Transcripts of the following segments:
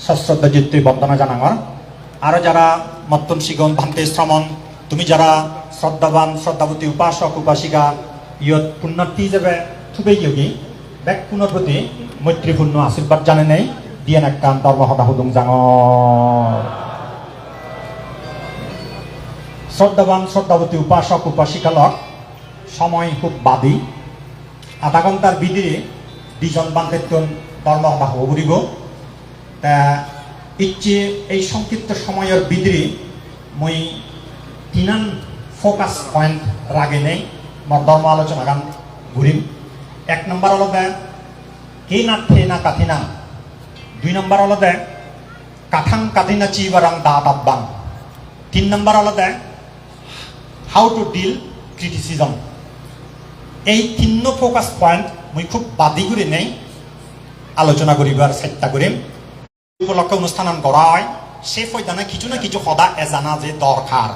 সশ্রদ্ধ বন্দনা জানাঙর আরো যারা মত্তম শিগম ভান্তে শ্রমণ তুমি যারা শ্রদ্ধাবান শ্রদ্ধাবতী উপাসক উপাসিকা ইয়ত পুণ্যার্থী হিসেবে থুবে গিয়ে ব্যাক পুনর প্রতি মৈত্রীপূর্ণ আশীর্বাদ জানে নেই দিয়ে একটা ধর্ম হদা হুদুং জাঙর শ্রদ্ধাবান শ্রদ্ধাবতী উপাসক উপাসিকা লক সময় খুব বাদী আধা ঘন্টার বিদিরে দুজন বান্তেতন ধর্ম হদা হব বুড়িব তা ইচ্ছে এই সংক্ষিপ্ত সময়ের বিদিরে মই তিনান ফোকাস পয়েন্ট রাগে নেই মর ধর্ম আলোচনা গান ঘুরিম এক নম্বর হলো দে কে না থে না কাথিনা দুই নম্বর হলো দে কাঠাং কাথিনা চিবারাং দাঁত আব্বাং তিন নম্বর হলো they how to deal criticism এই তিন ফোকাস পয়েন্ট মই খুব বাদি করে নেই আলোচনা করিবার চেষ্টা করিম উপলক্ষে অনুষ্ঠান করা হয় সে ফয়দানে কিছু না কিছু সদা এজানা যে দরকার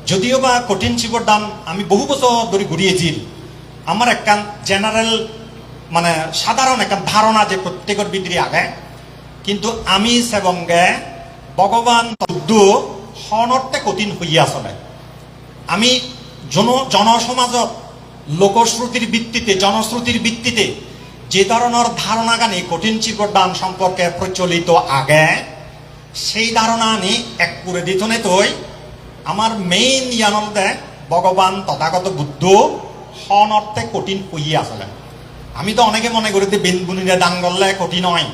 যদিও বা কঠিন শিবর দান আমি বহু বছর ধরে ঘুরিয়েছি আমার একটা জেনারেল মানে সাধারণ একটা ধারণা যে প্রত্যেকের ভিতরে আগে কিন্তু আমি সেবঙ্গে ভগবান বুদ্ধ হনর্থে কঠিন হইয়া চলে আমি জনসমাজত লোকশ্রুতির ভিত্তিতে জনশ্রুতির ভিত্তিতে যে ধরনের ধারণা গানি কঠিন শিবর দান সম্পর্কে প্রচলিত আগে সেই ধারণা নি এক করে দিতনে তৈ আমার মেইন ইয়ানলদে ভগবান তথাগত বুদ্ধ হন অর্থে কঠিন হইয়া আসলে আমি তো অনেকে মনে করি যে বেন বুনিরে দান করলে কঠিন হয়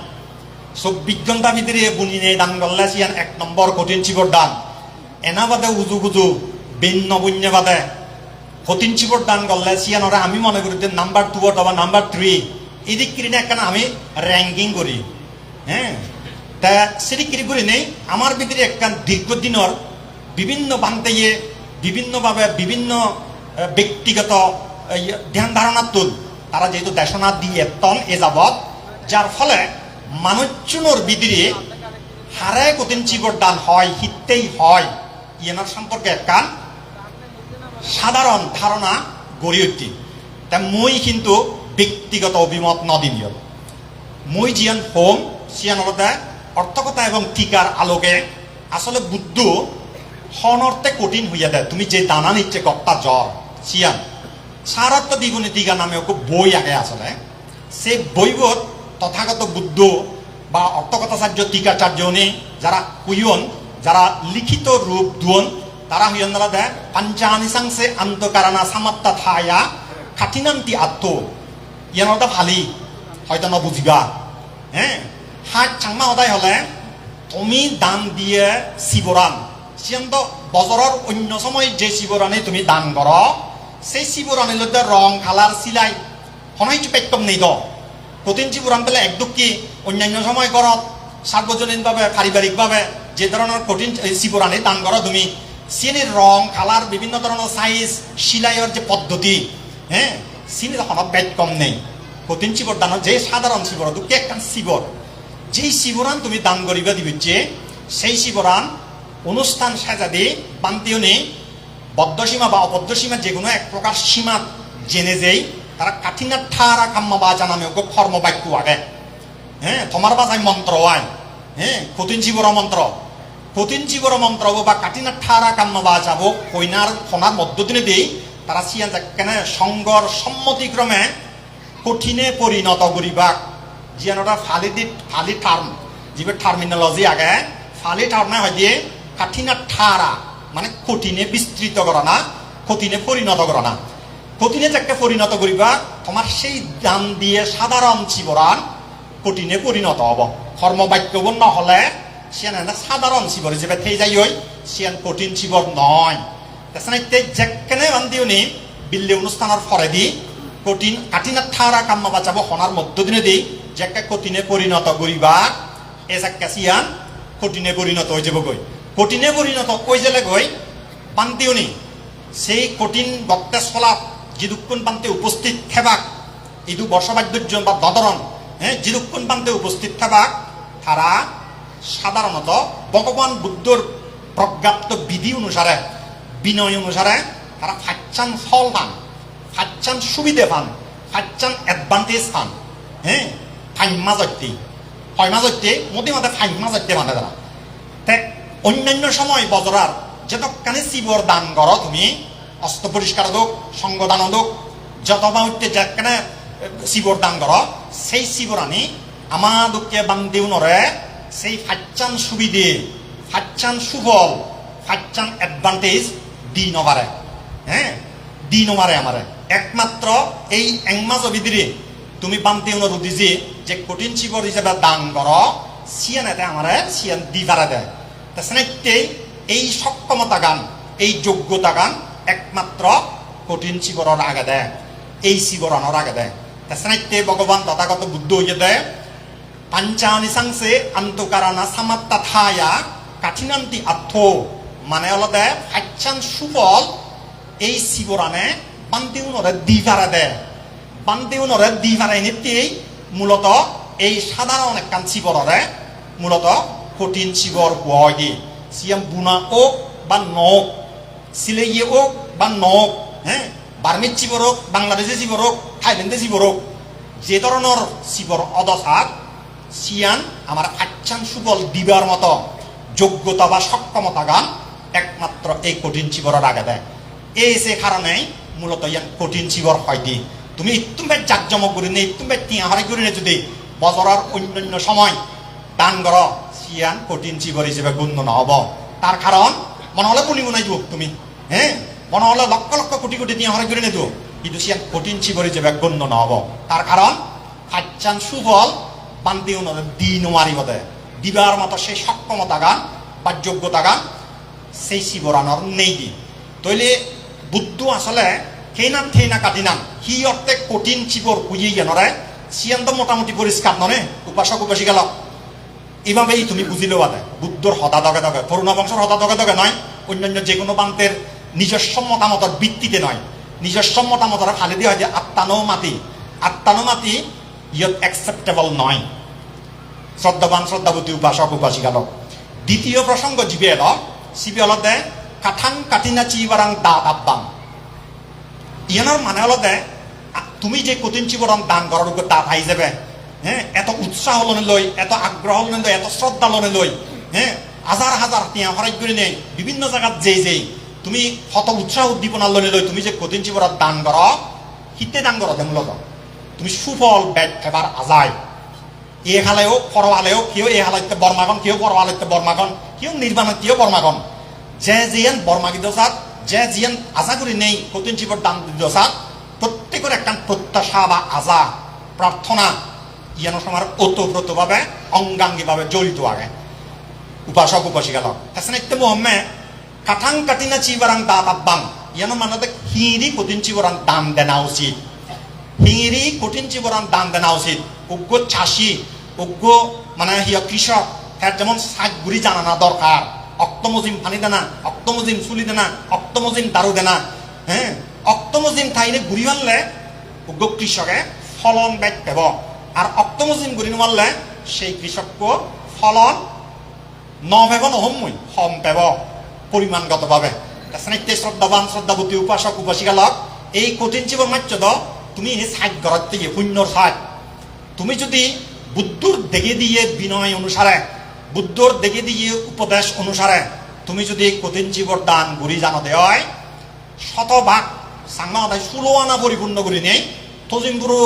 24 ঘন্টা ভিতরে বুনিনে দান করলে সিয়ান এক নম্বর কঠিন শিবর দান এনা বাদে উজু গুজু বেন নবন্য বাদে কঠিন শিবর দান করলে সিয়ান ওরা আমি মনে করি যে নাম্বার 2 অথবা নাম্বার 3 এদিক কিনে একখানে আমি র্যাঙ্কিং করি হ্যাঁ তা সেদিক কিনে করি নেই আমার ভিতরে একটা দীর্ঘদিনের বিভিন্ন বান্তে বিভিন্নভাবে বিভিন্ন ব্যক্তিগত ধ্যান ধারণার তুল তারা যেহেতু দেশনা দিয়ে তন এ যাবৎ যার ফলে মানুষজনের ভিতরে হারে কঠিন চিবর দান হয় হিতেই হয় ইয়েনার সম্পর্কে একটা সাধারণ ধারণা গড়ে উঠি তা মই কিন্তু ব্যক্তিগত অভিমত নদিনীয় মই জিয়ান হোম সিয়ান অর্থকতা এবং টিকার আলোকে আসলে বুদ্ধ হনর্থে কঠিন হইয়া দেয় তুমি যে দানা নিচ্ছে কর্তা জ্বর সিয়ান সারাত্ম দ্বিগুণী টিকা নামে ওকে বই আগে আসলে সে বইবত তথাগত বুদ্ধ বা অর্থকথাচার্য টিকাচার্য উনি যারা হুইয়ন যারা লিখিত রূপ দুয়ন তারা হুইয়ন দ্বারা দেয় পাঞ্চানিসাংসে আন্তকারানা সামাত্তা থায়া খাটিনান্তি আত্ম ইয়ানটা ভালি হয়তো ন বুঝিবা হ্যাঁ হাত চাংমা সদায় হলে তুমি দান দিয়ে শিবরান সিয়ান্ত বছরের অন্য সময় যে শিবরানে তুমি দান কর সেই শিবরানের মধ্যে রং কালার সিলাই হনাইচু পেটকম নেই দ কঠিন শিবরান পেলে একদম কি অন্যান্য সময় করত সার্বজনীনভাবে পারিবারিকভাবে যে ধরনের কঠিন শিবরানে দান করো তুমি সিনের রং কালার বিভিন্ন ধরনের সাইজ সিলাইয়ের যে পদ্ধতি হ্যাঁ সিনে তখন পেট কম নেই কঠিন শিবর দান যে সাধারণ শিবর দুঃখে একটা শিবর যেই শিবরান তুমি দান করিবা দিবে যে সেই শিবরান অনুষ্ঠান সাজা দিয়ে বান্তিও নেই বদ্ধসীমা বা অবদ্ধসীমা যে কোনো এক প্রকার সীমা জেনে যেই তারা কাঠিনা ঠারা কাম্মা বাজা নামে ওকে কর্মবাক্য আগে হ্যাঁ তোমার বাজায় মন্ত্র আয় হ্যাঁ কঠিন জীবর মন্ত্র বা কাঠিনা ঠারা কাম্মা বাজাবো কইনার ফোনার মধ্যদিনে দিই তারা সিয়ান কেন সংগর সম্মতিক্রমে কঠিনে পরিণত করিবা জিয়ানোটা ফালি টার্ম যিবোৰ টার্মিনোলজি আগে ফালি টার্মে হয় দিয়ে কাঠিনা ঠারা মানে কঠিনে বিস্তৃত করা না কঠিনে পরিণত করা না কঠিনে যাকে পরিণত করিবা তোমার সেই দান দিয়ে সাধারণ শিবরান কঠিনে পরিণত হব কর্মবাক্যবন নহলে সিয়ান সাধারণ শিবর হিসেবে থেই যাই হই সিয়ান কঠিন শিবর নয় তাছাড়া যেখানে বান্ধিও নি বিল্লে অনুষ্ঠানের ফরে দি কঠিন কাঠিনা ঠারা কাম্মা বাঁচাবো হনার মধ্যদিনে দিই যাকে কঠিনে পরিণত করিবা এ যাকে সিয়ান কঠিনে পরিণত হয়ে যাব গই কঠিনে পরিণত কই জেলে গই বান্তিও নি সেই কঠিন বক্তে চলাত যিদুক্ষণ পান্তে উপস্থিত থেবাক ইদু বর্ষবাদ্যজন বা দদরণ হ্যাঁ যিদুক্ষণ পান্তে উপস্থিত থেবাক তারা সাধারণত ভগবান বুদ্ধর প্রজ্ঞাপ্ত বিধি অনুসারে বিনয় অনুসারে তারা ফাচ্চান ফল পান ফাচ্চান সুবিধে পান ফাচ্চান অ্যাডভান্টেজ পান হ্যাঁ ফাইম্মা যত্তি হয় মাজতে মধ্যে মাঝে ফাইন মাজতে মানে তারা তে অন্যান্য সময় বজরার যতখানি শিবর দান করো তুমি অস্ত্র পরিষ্কার হোক সঙ্গ দান হোক যত বা উঠতে যেখানে শিবর দান করো সেই শিবর আনি আমাদেরকে বান্দিও নরে সেই ফাচ্চান সুবিধে ফাচ্চান সুফল ফাচ্চান অ্যাডভান্টেজ দি নবারে হ্যাঁ দি নমারে আমারে একমাত্র এই একমাস ভিতরে তুমি বান্তি অনুরোধ দিছি যে কঠিন শিবর হিসেবে দান করো সিয়ান এতে আমারে সিয়ান দি পারে দেয় তাছাড়া এই সক্ষমতা গান এই যোগ্যতা গান একমাত্র কঠিন শিবরের আগে দেয় এই শিবরানোর আগে দেয় তাছাড়া ভগবান তথাগত বুদ্ধ হইয়ে দেয় পাঞ্চানি সাংসে আন্তকারানা সামাত্তা থায়া কাঠিনান্তি আত্ম মানে হলো দেয় ফাচ্চান সুফল এই শিবরানে বান্তিউনরে দি পারে দেয় বান্তিউনরে দি পারে নিতেই মূলত এই সাধারণ একখান শিবরে মূলত কঠিন শিবর বয় দি সিয়াম বুনা ওক বা নক সিলেইয়ে ওক বা নক হ্যাঁ বার্মিজ শিবর হোক বাংলাদেশি শিবর হোক থাইল্যান্ডে শিবর হোক যে ধরনের শিবর অদশাক সিয়ান আমার ফাচ্চান সুফল দিবার মতো যোগ্যতা বা সক্ষমতা গান একমাত্র এই কঠিন শিবরের আগে দেয় এই সে কারণে মূলত ইয়ান কঠিন শিবর হয় দি তুমি ইতুমবে জাকজমক করি নে ইতুমবে টিয়া হরাই করি নে যদি বছরের অন্যান্য সময় দান কর সিয়ান কঠিন শিবর হিসেবে গণ্য নহব তার কারণ মনে হলে পুলি মনে দিব তুমি হ্যাঁ মনে হলে লক্ষ লক্ষ কোটি কোটি টিয়া হরাই করে নে দিব কিন্তু সিয়ান কঠিন শিবর হিসেবে গণ্য নহব তার কারণ ফাচ্চান সুফল বান্তি দি নোয়ারি বদে দিবার মতো সেই সক্ষমতা গান বা যোগ্যতা গান সেই শিবরানোর নেই দি তৈলে বুদ্ধ আসলে খেইনাম থেইনা কাটিনাম হি অর্থে কঠিন শিবর পুঁজি গেনরে সিয়ান তো মোটামুটি পরিষ্কার ননে উপাসক উপাসী গেল এইভাবেই তুমি বুঝিলেও বাদে বুদ্ধর হতা দগে দগে করুণা বংশের হতা দগে দগে নয় অন্যান্য যে কোনো বান্তের নিজস্ব মতামতের ভিত্তিতে নয় নিজস্ব মতামতের ফালে দিয়ে হয় যে আত্মানো মাতি ইয়ত অ্যাকসেপ্টেবল নয় শ্রদ্ধাবান শ্রদ্ধাবতী উপাসক উপাসী গেল দ্বিতীয় প্রসঙ্গ জীবে এল শিবে হল দে কাঠাং কাটিনা চিবারাং দা দাব্বাং ইয়ানোর মানে হলো দে তুমি যে কঠিন চিবরণ দান করার উপর দাঁত আই যাবে হ্যাঁ এত উৎসাহ লনে লই এত আগ্রহ লনে লই এত শ্রদ্ধা লনে লই হ্যাঁ হাজার হাজার টিয়া হরাই করে নেই বিভিন্ন জায়গাত যেই তুমি শত উৎসাহ উদ্দীপনা লনে লই তুমি যে কঠিন চিবরণ দান কর হিতে দান করো দে মূলত তুমি সুফল বেদ ফেবার আজায় এ হালেও পরওয়ালেও কেউ এ হালাইতে বর্মাগন কেউ পরওয়ালাইতে বর্মাগন কেউ নির্বাণ কেউ বর্মাগন যে জিয়ান বর্মাগি দোসাত যে জিয়ান আশা করি নেই কঠিন জীবর দান দোসাত প্রত্যেকের একটা প্রত্যাশা বা আশা প্রার্থনা ইয়ানো সময় ওতপ্রোতভাবে অঙ্গাঙ্গিভাবে জড়িত আগে উপাসক উপাসিকা লগ তাছাড়া একটু মোহাম্মে কাঠাং কাটিনা চিবারাং দাঁত আব্বাং ইয়ানো মানে হিঁড়ি কঠিন চিবরাং দান দেনা উচিত হিঁড়ি কঠিন চিবরাং দান দেনা উচিত উগ্র চাষি উগ্র মানে হিয়া কৃষক তার যেমন শাক গুড়ি জানানা দরকার অক্তমজিম পানি দেনা অক্তমজিম চুলি দেনা অক্তমজিম দারু দেনা হ্যাঁ অক্তমজিম ঠাইনে ঘুরি মারলে উগ্র কৃষকে ফলন ব্যাগ পেব আর অক্তমজিম ঘুরি মারলে সেই কৃষককে ফলন নভেব নহমই হম পেব পরিমাণগতভাবে তাছাড়া শ্রদ্ধাবান শ্রদ্ধাবতী উপাসক উপাসিকা লগ এই কঠিন জীবন মাত্র তুমি সাজ গড়ার থেকে শূন্যর সাজ তুমি যদি বুদ্ধর দেখে দিয়ে বিনয় অনুসারে বুদ্ধর দেখে দিয়ে উপদেশ অনুসারে তুমি যদি কঠিন জীবর দান ঘুরি জানো দেয় শতভাগ সাংমা 16 আনা পরিপূর্ণ করি নেই তজিম পুরো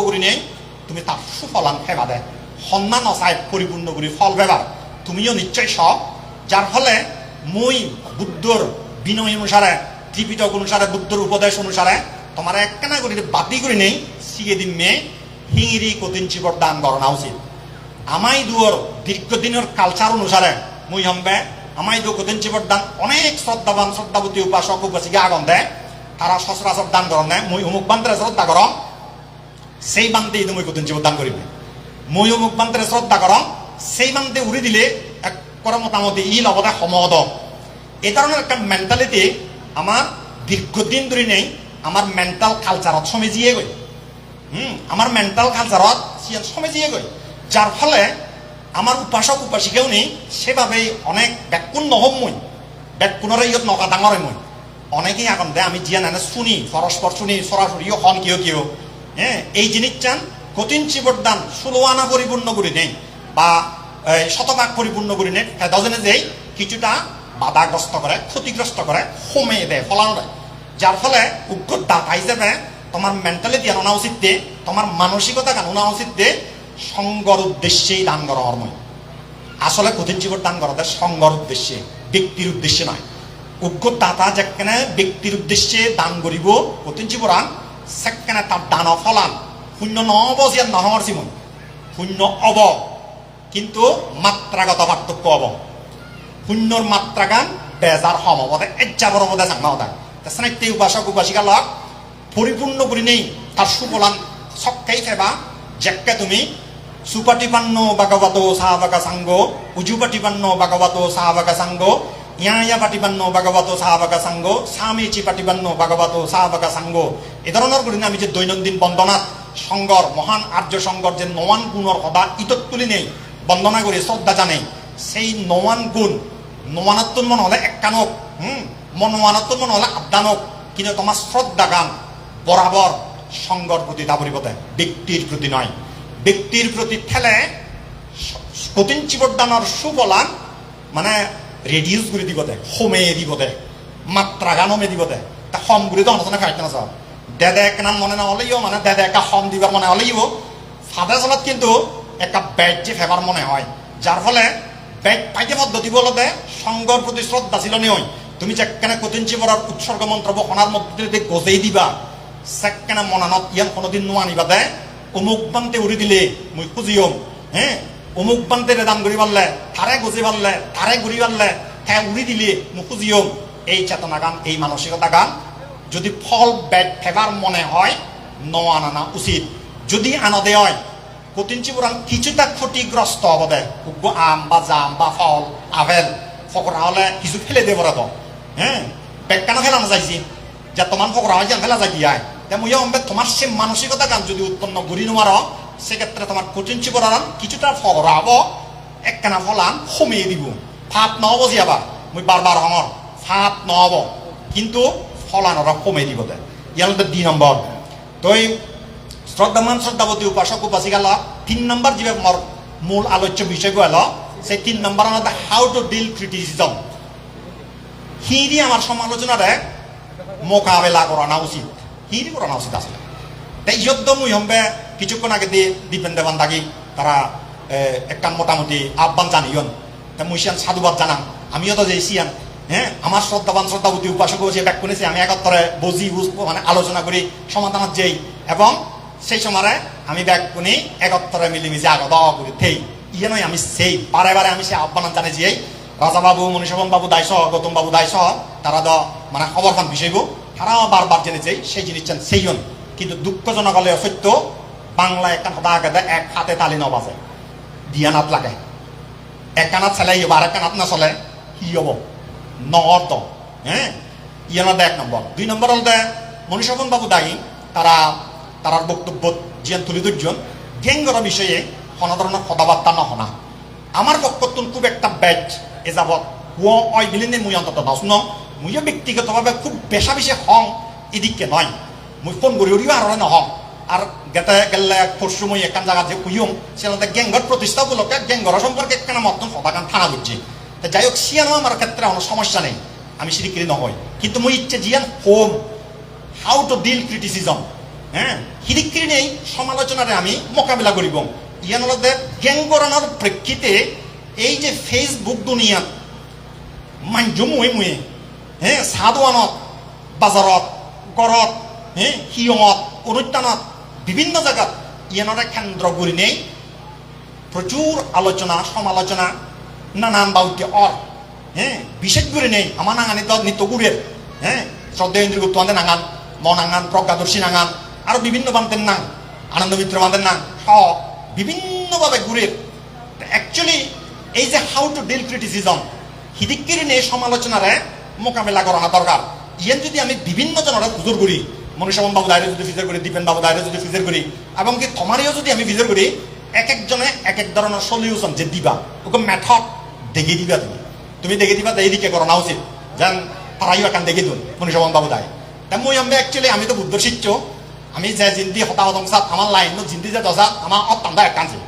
করি নেই তুমি তার সুফলান ফেবা দেয় সন্মান অসায় পরিপূর্ণ করি ফল ফেবার তুমিও নিশ্চয় সব যার ফলে মই বুদ্ধর বিনয় অনুসারে ত্রিপিটক অনুসারে বুদ্ধর উপদেশ অনুসারে তোমার একখানা করি বাতি করি নেই সিগে দিন মেয়ে হিঙিরি কঠিন জীবর দান করা উচিত আমাই দুয়ার দীর্ঘদিনের কালচার অনুসারে মুই হম্বে আমাই দু কঠিন জীবর দান অনেক শ্রদ্ধাবান শ্রদ্ধাবতী উপাসক উপাসিকা আগন দেয় তারা সচরাচর দান করেন নেয় মুই অমুক বান্তের শ্রদ্ধা কর সেই বান্তে তুমি কঠিন জীবর দান করিবে মুই অমুক বান্তের শ্রদ্ধা কর সেই বান্তে উড়ি দিলে এক করে মোটামুটি ই লগতে সমদ এই ধরনের একটা মেন্টালিটি আমার দীর্ঘদিন ধরে নেই আমার মেন্টাল কালচারত সমেজিয়ে গই আমার মেন্টাল কালচারত সমেজিয়ে গই যার ফলে আমার উপাসক উপাসিকাও নেই সেভাবেই অনেক ব্যাকুণ নহম মই ব্যাকুণরে ইয়ত নকা ডাঙর মই অনেকেই এখন দে আমি জিয়া নানে শুনি পরস্পর শুনি সরাসরিও হন কেউ কেউ হ্যাঁ এই জিনিস চান কঠিন চিবর দান 16 আনা পরিপূর্ণ করে নেই বা শতভাগ পরিপূর্ণ করি নে হেদজনে যেই কিছুটা বাধাগ্রস্ত করে ক্ষতিগ্রস্ত করে কমে দেয় ফলানো দেয়, যার ফলে উগ্র দাতা হিসেবে তোমার মেন্টালিটি আনা উচিত দে, তোমার মানসিকতা আনা উচিত দে সঙ্গর উদ্দেশ্যেই দান করা হরময়। আসলে কঠিন জীবন দান করা সঙ্গর উদ্দেশ্যে, ব্যক্তির উদ্দেশ্যে নয়। উগ্র দাতা যেখানে ব্যক্তির উদ্দেশ্যে দান করিব কঠিন জীবরান সেখানে তার দান ফলান শূন্য নহব যে নহর জীবন শূন্য অব, কিন্তু মাত্রাগত পার্থক্য হব। শূন্যর মাত্রাগান বেজার সম হবদে এজ্জাবর হবদে জাংমা হতা স্নাইতে উপাসক উপাসিকা লগ পরিপূর্ণ করি নেই তার সুফলান সক্কাই ফেবা যেকে তুমি সুপাটিপান্ন ভাগবত সাহাবাকা সাঙ্গ উজুপাটিপান্ন ভাগবত সাহাবাকা সাঙ্গ ইয়া পাটিপান্ন ভাগবত সাহাবাকা সাঙ্গ স্বামীচি পাটিপান্ন ভাগবত সাহাবাকা সাঙ্গ এ ধরনের করি আমি যে দৈনন্দিন বন্দনাত সংগর মহান আর্য সংগর যে নওয়ান গুণর সদা ইতত তুলি নেই বন্দনা করি শ্রদ্ধা জানে সেই নওয়ান গুণ নওয়ানাত্তন মনে হলে একানক মনোয়ানাত্তন মনে হলে আদানক, কিন্তু তোমার শ্রদ্ধা গান বরাবর সংগর প্রতি তা পরিবর্তে ব্যক্তির প্রতি নয়। ব্যক্তির প্রতি ঠেলে কঠিন চিবদানোর সুফলান মানে রেডিউস করে দিব দে, হোমে দিব দে, মাত্রা গান হোমে দিব দে, তা হম করে তো অনশনে খাইতে না দেদে কেনান মনে না হলেইও মানে দেদে একা হম দিবার মনে হলেইও ফাদা চলাত কিন্তু একটা ব্যাট যে ফেবার মনে হয়, যার ফলে ব্যাট পাইতে পদ্ধতি বলতে সঙ্গর প্রতি শ্রদ্ধা ছিল নয়। তুমি যেখানে কঠিন চিবরার উৎসর্গ মন্ত্র বহনার মধ্যে গজেই দিবা সেখানে মনানত ইয়ান কোনোদিন নোয়া নিবা দে অমুক বান্তে উড়ি দিলে মুই খুঁজিয়ম, অমুক বান্তে দান করি পারলে তারে গজি পারলে তারে ঘুরি পারলে হ্যাঁ উড়ি দিলে মুই খুঁজিয়ম। এই চেতনা গান এই মানসিকতা গান যদি ফল ব্যাট ফেবার মনে হয় নোয়া আনা উচিত। যদি আনা হয় কঠিন চিবরান কিছুটা ক্ষতিগ্রস্ত হব দে, আম বা জাম বা ফল আপেল ফকরা হলে কিছু ফেলে দেব তো ব্যাগ কেন ফেলানো যাইছি যে তোমার ফকরা হয় ফেলা যাই দিয়ায় মুই তোমার সে মানসিকতা গান যদি উৎপন্ন করি নোয়ার সেক্ষেত্রে তোমার কঠিন চিবরান কিছুটা ফকরা হব একখানা ফলান কমিয়ে দিব, ফাপ নহব যে আবার মুই বারবার হমর ফাপ নহব কিন্তু ফলান ওরা কমিয়ে দিব দে। ইয়ার 2 নম্বর তই শ্রদ্ধামান শ্রদ্ধাবতী উপাসক উপাসিকা ল 3 নম্বর যে মোর মূল আলোচ্য বিষয় গেল সেই 3 নম্বর আমাদের হাউ টু ডিল ক্রিটিসিজম। হিরি আমার সমালোচনারে মোকাবেলা করানো উচিত, হিরি করানো উচিত আসলে। তাই যদ্দ মুই হম্বে কিছুক্ষণ আগে দিয়ে দীপেন দেবান দাগি তারা একটা মোটামুটি আহ্বান জানিয়ন তা মুই সাধুবাদ জানাম আমিও তো যেছিয়ান আমার শ্রদ্ধাবান শ্রদ্ধাবতী উপাসক যে ব্যাক করেছি আমি একত্রে বুঝি মানে আলোচনা করি সমাধানত যেই এবং সেই সময় আমি ব্যাগ কোনি একত্রে মিলিমিশে আগত করি থেই ইয়ে নয় আমি সেই বারে বারে আমি সে আহ্বান জানি যে রাজা বাবু মনীষবন বাবু দায়সহ গৌতম বাবু দায়সহ তারা তো মানে খবর পান বিষয়ব তারাও বারবার জেনেছে সেই জিনিস চান সেইজন, কিন্তু দুঃখজনক হলে সত্য বাংলা একটা সদা আগে এক হাতে তালি নবাজে দিয়া নাত লাগে এক কানাত চালাই হব আর এক কানাত না চলে কি হব নগদ ইয়ে না 1 নম্বর। 2 নম্বর হলতে মনীষবন বাবু দায়ী তারার বক্তব্য জিয়ান তুলি দুজন গেঙ্গর বিষয়ে কোনো ধরনের কথাবার্তা নহনা আমার পক্ষতুন খুব একটা ব্যাড এ যাবৎ ও অয় বিলিনে মুই অন্তত দাস ন মুইও ব্যক্তিগতভাবে খুব বেশা বেশি হং এদিকে নয় মুই ফোন করি উড়িও আর নহং আর গেতে গেলে পরশু মুই একান জায়গা যে কুইয়ম সেখানে গ্যাঙ্গর প্রতিষ্ঠা উপলক্ষে গ্যাঙ্গর সম্পর্কে একখান মতন সদাকান থানা করছি। যাই হোক সিয়ানো আমার ক্ষেত্রে কোনো সমস্যা নেই, আমি সিরিকিরি নহয়, কিন্তু মুই ইচ্ছে জিয়ান হোম হাউ টু ডিল ক্রিটিসিজম হিরিক্রি নেই সমালোচনারে আমি মোকাবিলা করিব। ইয়ান হলতে গ্যাঙ্গরানোর প্রেক্ষিতে এই যে ফেসবুক দুনিয়া মাঞ্জু মুয়ে মুয়ে সাদওয়ানত বাজারত গড়ত হিয়ঙত অনুষ্ঠানত বিভিন্ন জায়গাত ইয়ানরে কেন্দ্র করে নেই প্রচুর আলোচনা সমালোচনা নানান বাউতে বিশেষ করে নেই আমার নাঙানি তো নিত্য গুড়ের শ্রদ্ধা ইন্দ্র গুপ্ত বান্ধে নাঙান মনাঙ্গান প্রজ্ঞাদর্শী নাঙান আরো বিভিন্ন বান্ধের নাং আনন্দ মিত্র বান্ধের নাং বিভিন্নভাবে ঘুরের। অ্যাকচুয়ালি এই যে হাউ টু ডিল ক্রিটিসিজম হিদিকিরি নিয়ে সমালোচনারে মোকাবেলা করা দরকার। ইয়ান যদি আমি বিভিন্ন জনের হুজুর করি মনীষবন বাবু দায়রে যদি ফিজার করি দীপেন বাবু দায়রে যদি ফিজার করি এবং কি তোমারও যদি আমি ফিজার করি এক একজনে এক এক ধরনের সলিউশন যে দিবা ওকে মেথড দেখে দিবা তুমি দেখে দিবা এইদিকে করা না উচিত যেন তারাইও একান দেখে দিন মনীষবন বাবু দায়। তা মই আমি অ্যাকচুয়ালি আমি তো বুদ্ধ শিষ্য আমি যে জিন্দি হতাহতংসাত আমার লাইন জিন্দি যে দশাত আমার অত্যান্ত এক কানছে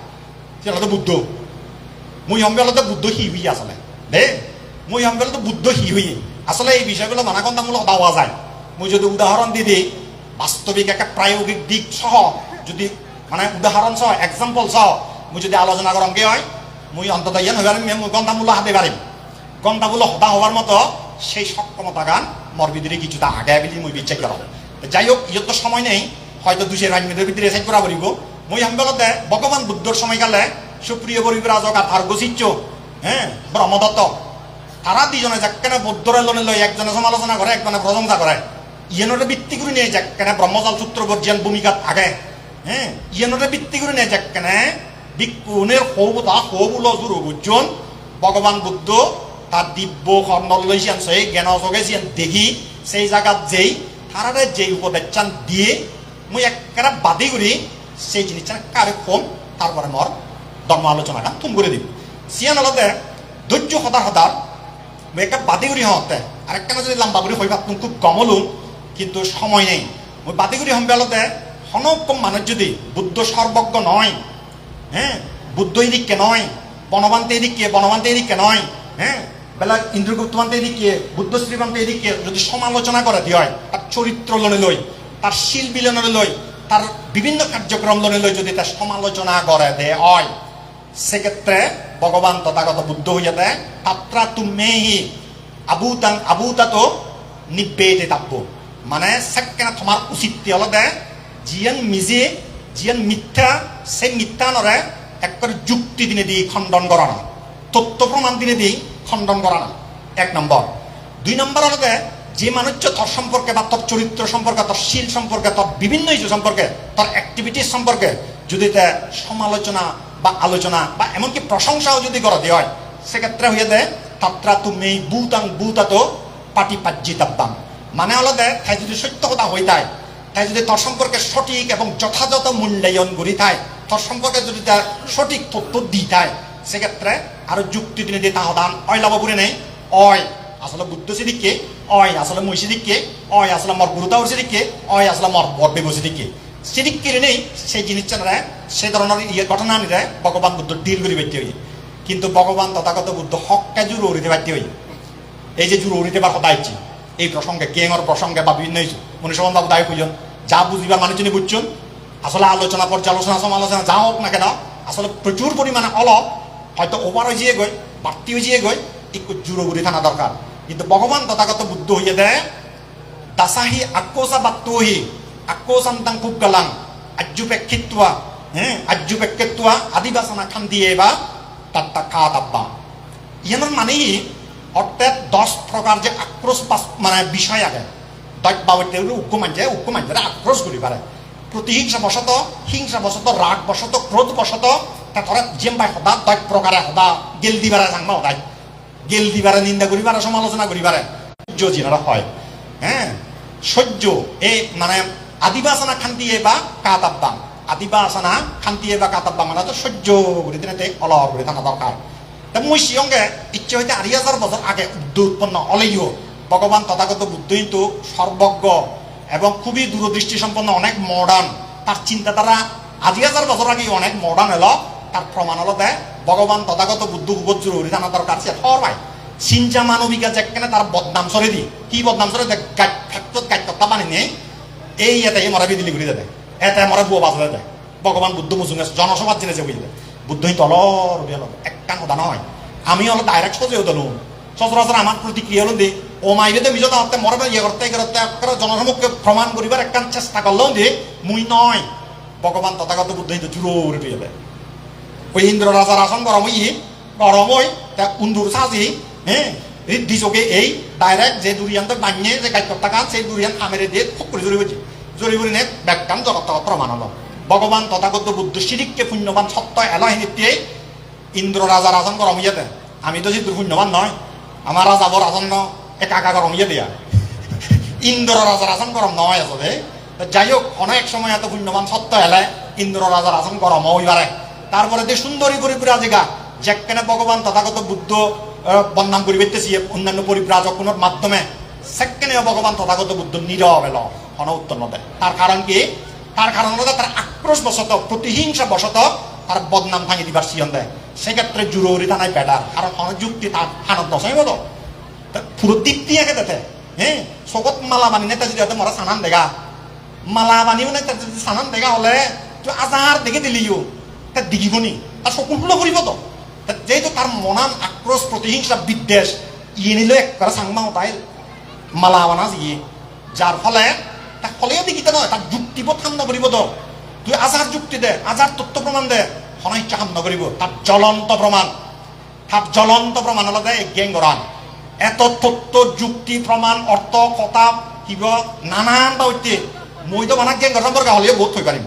সেটা তো বুদ্ধ মুই সম্পেলতে বুদ্ধ হি হই আসলে দে মুই সম্পেলতে বুদ্ধ হি হই আসলে এই বিষয়গুলো মানাকন্দামূলক দেওয়া যায়। মুই যদি উদাহরণ দিই বাস্তবিক একটা প্রায়োগিক দিক সহ যদি মানে উদাহরণ সহ এক্সাম্পল সহ মুই যদি আলোচনা করমকে হয় মুই অন্তত ইয়ান হয়ে পারিম মুই গন্ধামূল্য হাতে পারিম গন্ধামূল্য হতা হওয়ার মতো সেই সক্ষমতা গান মর ভিতরে কিছুটা আগে বলি মুই বিচার করা। যাই হোক ইয়ত তো সময় নেই হয়তো 200 মিনিটের ভিতরে এসে করা পড়ব। মুই সম্পেলতে ভগবান বুদ্ধর সময়কালে সুপ্রিয় পরিব্রাজক আর ভার্গশিচ্য হ্যাঁ ব্রহ্মদত্ত তারা দুজনে যাকেনে বৌদ্ধরে লনে লই একজনে সমালোচনা করে একজনে প্রশংসা করে ইয়েনরে ভিত্তি করে নিয়ে যাকেনে ব্রহ্মজাল সূত্র বর্জিয়ান ভূমিকাত আগে হ্যাঁ ইয়েনরে ভিত্তি করে নিয়ে যাকেনে বিক্ষুনের হৌবতা হৌবুল জুরু বুঝজন ভগবান বুদ্ধ তার দিব্য কর্ণল লইছেন সেই জ্ঞান জগেছেন দেখি সেই জায়গাত যেই তারারে যেই উপদেশান দিয়ে মুই একটা বাদি করি সেই জিনিসটা কারে কম তারপরে মর ধর্ম আলোচনাটা তুম করে দিব সিয়ান আলাদা ধৈর্য হদার হদার একটা বাদি করি হতে আরেকটা যদি লম্বা করি হইবা তুমি খুব কমলুন কিন্তু সময় নেই ওই বাদি করি হম বেলাতে হনকম মানুষ যদি বুদ্ধ সর্বজ্ঞ নয় হ্যাঁ বুদ্ধ এদিকে নয় বনবান্তে এদিকে নয় হ্যাঁ বেলা ইন্দ্রগুপ্তবান্তে এদিকে বুদ্ধ শ্রীবান্তে এদিকে যদি সমালোচনা করে দিয়ে হয় তার চরিত্র লনে লই তার শিল বিলনে লই তার বিভিন্ন কার্যক্রম লনে লই যদি তার সমালোচনা করে দেয় হয় সেক্ষেত্রে ভগবান তথাগত বুদ্ধ হইয়া দেয় তাত্রা তুমেহি আবুতা তো নিবেদে তাব্য মানে সেকেন্ড তোমার উচিত হল দে জিয়ান মিজে জিয়ান মিথ্যা সে মিথ্যা নরে একবারে যুক্তি দিনে দিয়ে খণ্ডন করা না তথ্য প্রমাণ দিনে দিয়ে খণ্ডন করা না 1 নম্বর। 2 নম্বর হল যে মানুষ তোর সম্পর্কে বা তোর চরিত্র সম্পর্কে তোর শীল সম্পর্কে তোর বিভিন্ন ইস্যু সম্পর্কে তোর অ্যাক্টিভিটিস সম্পর্কে যদি সমালোচনা বা আলোচনা বা এমনকি প্রশংসাও যদি করা দিয়ে হয় সেক্ষেত্রে হয়ে দেয় তাত্রা তুমি বুতা তো পাটিপাজ্যিতাব্বাং মানে হলো তাই যদি সত্য কথা হয়ে যায় তাই যদি তোর সম্পর্কে সঠিক এবং যথাযথ মূল্যায়ন করি থাকে তোর সম্পর্কে যদি তার সঠিক তথ্য দিই থাকে সেক্ষেত্রে আরো যুক্তি দিনে দিয়ে তাহদান অয় লাভপুরে নেই অয় আসলে বুদ্ধ সিদিককে অয় আসলে মই সিদিককে অয় আসলে মর গুরুতাও সিদিককে অয় আসলে মর বর্বে সিদিককে সিদিক কেড়ে নেই সেই জিনিসটা সেই ধরনের ঘটনা নিয়ে ভগবান বুদ্ধ ডিল করে বেঁচতে হই কিন্তু ভগবান তথাগত বুদ্ধ হকটা জুড়ে উড়িতে পারতে হই এই যে জুড়ে উড়িতে পার কথা ইচ্ছি এই প্রসঙ্গে কেঙর প্রসঙ্গে বা বিভিন্ন মনুষ্যবান বাবু দায় কইলেন যা বুঝিবার মানুষ তিনি বুঝছেন আসলে আলোচনা পর্যালোচনা সমালোচনা যা হোক না কেন আসলে প্রচুর পরিমাণে অলপ হয়তো ওভার হয়ে যেয়ে গই বাড়তি হয়ে যেয়ে গই একটু জুড়ে উড়ি থানা দরকার কিন্তু ভগবান তথাগত বুদ্ধ হইয়া দেয় দাসাহি আক্কোসা বাত্তহি আক্কোসান্তাং খুব গালাং আজ্জুপেক্ষিত্বা হ্যাঁ আজ্জুপেক্ষিত্বা আদিবাসনা খান দিয়ে বা তাত্তা খা দাব্বা ইয়ানোর মানেই অর্থাৎ 10 প্রকার যে আক্রোশ মানে বিষয় আগে দৈবাবতে উক্ষ মানছে আক্রোশ করি পারে প্রতিহিংসা বশত রাগ বশত ক্রোধ বশত তারপরে যেমবাই সদা দৈব প্রকারে সদা গেল দিবারে জাংবা সদায় গেল দিবারে নিন্দা করিবারে সমালোচনা করিবারে সহ্য যেটা হয় হ্যাঁ সহ্য এই মানে আদিবাসনা খান্তিয়ে বা কাতাব্বাং আদিবাসনা খান্তিয়ে বা কাতাব্বাং মানে তো সহ্য করে দিনে অলপ করে থাকা দরকার তা মুই সিয়ঙ্গে ইচ্ছে হইতে 2,000 বছর আগে উৎপন্ন হলেও ভগবান তথাগত বুদ্ধ কিন্তু সর্বজ্ঞ এবং খুবই দূরদৃষ্টি সম্পন্ন অনেক মডার্ন তার চিন্তাধারা 2,000 বছর আগে অনেক মডার্ন এলো তার প্রমাণ হলো দেয় ভগবান তথাগত বুদ্ধ উপযোগ জানা দরকার সে ভাই চিন্তা মানবিকা যেখানে তার বদনাম সরে দি কি বদনাম সরে গাইতা বানি নেই এই এতে মরা বিদিলি ঘুরে দেয় এতে মরা বুয়া বাজলে দেয় ভগবান বুদ্ধ মুসুঙ্গে জনসভার জেনেছে বুঝলে বুদ্ধ কিন্তু অলর একটা কথা নয় আমি হলো ডাইরেক্ট সোজেও দিল সচরাচর আমার প্রতিক্রিয়া হলো দি ও মাইরে মিজো তাহতে মরবে ইয়ে করতে জনসমক্ষে প্রমাণ করিবার একটা চেষ্টা করলেও যে মুই নয় ভগবান তথাগত বুদ্ধ কিন্তু জুড়ো উঠে পেয়ে ওই ইন্দ্র রাজার আসন গরমই তা উন্দুর সাজি হ্যাঁ ঋদ্ধি চোখে এই ডাইরেক্ট যে দুরিয়ান তো বানিয়ে যে গাইকর্তা কান সেই দুরিয়ান আমেরে দিয়ে খুব করে জড়ি বলছি জড়ি বলি নে ব্যাখ্যান জগৎ প্রমাণ হলো ভগবান তথাগত বুদ্ধ শিরিককে পুণ্যবান সত্য এলাহিনীতে ইন্দ্র রাজার আসন গরমিয়ে দেন আমি তো যেহেতু পুণ্যবান নয় আমার রাজাবর আসন একা গরমিয়ে দেয়া ইন্দ্র রাজার আসন গরম নয় আসলে যাই হোক অনেক সময় এত পুণ্যবান সত্য এলায় ইন্দ্র রাজার আসন গরম হইবারে তারপরে যে সুন্দরী পরিব্রাজিকা যেখানে ভগবান তথাগত বুদ্ধ বদনাম করি পেতেছি অন্যান্য পরিব্রাজকগুলোর মাধ্যমে সেখানে ভগবান তথাগত বুদ্ধ নীরব এলো উত্তন্ন দেয় তার কারণ কি তার কারণ হলো তার আক্রোশ বশত প্রতিহিংসা বশত তার বদনাম ভাঙি দিবার সিয়ন দেয় সেক্ষেত্রে জুরুরি থানায় বেটার আর যুক্তি তার হানত দশাই বলো পুরো তৃপ্তি একে দেতে হ্যাঁ সগত মালা বানি নেতা যদি মরা সানান দেখা মালা বানি মানে সানান দেখা হলে আজার দেখে দিলিও তার দিগিবনি আর শকুন ফুল করিব তো যেহেতু তার মনান আক্রোশ প্রতিহিংসা বিদ্বেষ ইয়ে নিলে একবারে সাংমাও তাই মালা বানা ইয়ে যার ফলে তার ফলেও দেখিতে নয় তার যুক্তিবোধ ঠান্ডা করিব তো তুই আজার যুক্তি দে আজার তথ্য প্রমাণ দে হনাইচ্ছা ঠান্ডা করিব তার জ্বলন্ত প্রমাণ হলো দেয় গ্যাং গরান এত তথ্য যুক্তি প্রমাণ অর্থ কথা কিব নানান বা ঐতে মই তো বানা গ্যাং গঠন দরকার হলেও বোধ হয়ে পারিম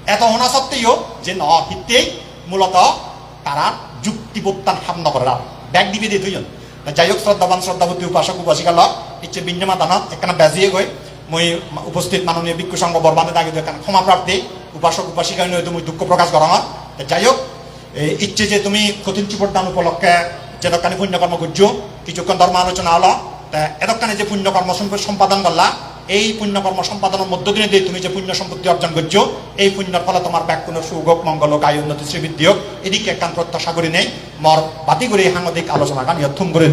এত হনা সত্ত্বেও যে হিতেই মূলত তারা যুক্তিবোধটান হামনা করে ব্যাগ দিবে দিয়ে দুইজন যাই হোক শ্রদ্ধাবতী উপাসক উপাসিকা লগ ইচ্ছে বিঞ্জমা দানত একখানা বেজিয়ে গৈ মই উপস্থিত মাননীয় ভিক্ষু সংঘ বরবাদে দাগিত এখানে ক্ষমা প্রাপ্তি উপাসক উপাসিকা নয় তুমি দুঃখ প্রকাশ করা হয় যাই হোক ইচ্ছে যে তুমি কঠিন চিপদান উপলক্ষে যেদকানি পুণ্যকর্ম করছ কিছুক্ষণ ধর্ম আলোচনা হলো এদকানি যে পুণ্যকর্ম সম্পাদন করলা এই পুণ্যকর্ম সম্পাদনের মধ্য দিয়ে দিয়ে তুমি যে পুণ্য সম্পত্তি অর্জন করছো এই পুণ্যের ফলে তোমার ব্যাকুণ সুখ হোক মঙ্গল হোক আয় উন্নতি শ্রীবৃদ্ধি হোক এদিকে একখান প্রত্যাশা করি নেই মর বাতি করে সাংবাদিক আলোচনা গান থুম করে